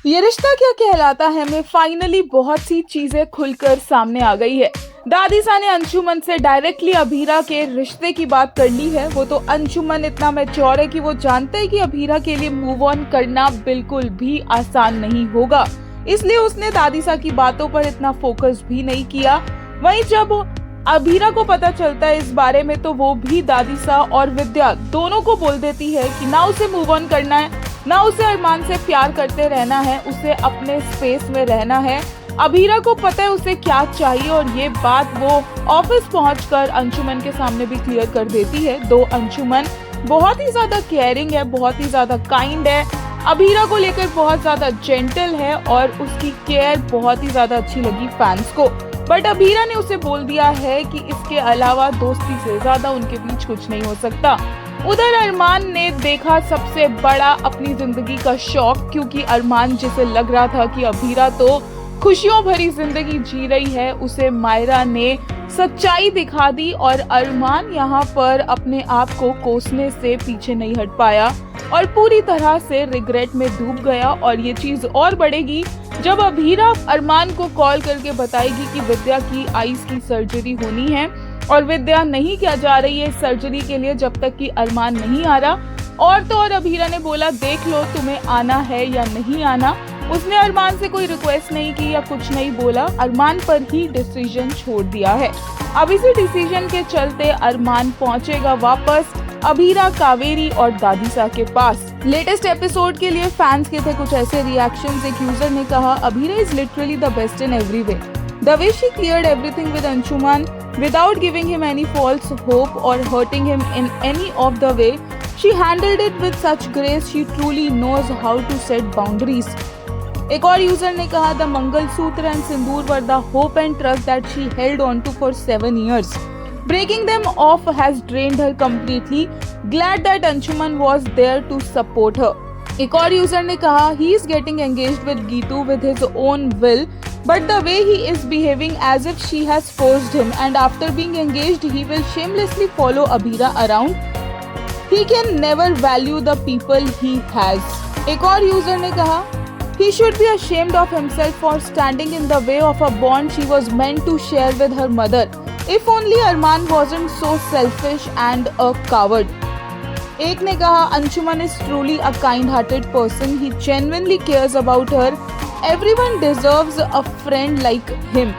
ये रिश्ता क्या कहलाता है में फाइनली बहुत सी चीजें खुलकर सामने आ गई है। दादीसा ने अंशुमन से डायरेक्टली अभीरा के रिश्ते की बात कर ली है। वो तो अंशुमन इतना मैच्योर है कि वो जानता है कि अभीरा के लिए मूव ऑन करना बिल्कुल भी आसान नहीं होगा, इसलिए उसने दादीसा की बातों पर इतना फोकस भी नहीं किया। वहीं जब अभीरा को पता चलता है इस बारे में तो वो भी दादीसा और विद्या दोनों को बोल देती है कि ना उसे मूव ऑन करना है, ना उसे अरमान से प्यार करते रहना है, उसे अपने स्पेस में रहना है। अभीरा को पता है उसे क्या चाहिए और ये बात वो ऑफिस पहुंचकर अंशुमन के सामने भी क्लियर कर देती है। दो अंशुमन बहुत ही ज्यादा केयरिंग है, बहुत ही ज्यादा काइंड है, अभीरा को लेकर बहुत ज्यादा जेंटल है और उसकी केयर बहुत ही ज्यादा अच्छी लगी फैंस को। बट अभीरा ने उसे बोल दिया है कि इसके अलावा दोस्ती से ज्यादा उनके बीच कुछ नहीं हो सकता। उधर अरमान ने देखा सबसे बड़ा अपनी जिंदगी का शौक, क्योंकि अरमान जिसे लग रहा था कि अभीरा तो खुशियों भरी जिंदगी जी रही है, उसे मायरा ने सच्चाई दिखा दी और अरमान यहाँ पर अपने आप को कोसने से पीछे नहीं हट पाया और पूरी तरह से रिग्रेट में डूब गया। और ये चीज और बढ़ेगी जब अभीरा अरमान को कॉल करके बताएगी कि विद्या की आईज की सर्जरी होनी है और विद्या नहीं किया जा रही है सर्जरी के लिए जब तक कि अरमान नहीं आ रहा। और तो और अभीरा ने बोला देख लो तुम्हें आना है या नहीं आना। उसने अरमान से कोई रिक्वेस्ट नहीं की या कुछ नहीं बोला, अरमान पर ही डिसीजन छोड़ दिया है। अब इसी डिसीजन के चलते अरमान पहुंचेगा वापस अभीरा, कावेरी और दादीसा के पास। लेटेस्ट एपिसोड के लिए फैंस के थे कुछ ऐसे रिएक्शंस। एक यूजर ने कहा Abhira is literally the best in every way, the way she cleared everything with Anshuman without giving him any false hope or hurting him in any of the way. She handled it with such grace. She truly knows how to set boundaries. एक और user ने कहा the mangalsutra and sindoor were the hope and trust that she held on to for 7 years. Breaking them off has drained her completely. Glad that Anshuman was there to support her. एक और user ने कहा he is getting engaged with Geetu with his own will. But the way he is behaving as if she has forced him, and after being engaged he will shamelessly follow Abhira around. He can never value the people he has. एक और user ने कहा he should be ashamed of himself for standing in the way of a bond she was meant to share with her mother. If only Arman wasn't so selfish and a coward. एक ने कहा Anshuman is truly a kind-hearted person. He genuinely cares about her. Everyone deserves a friend like him.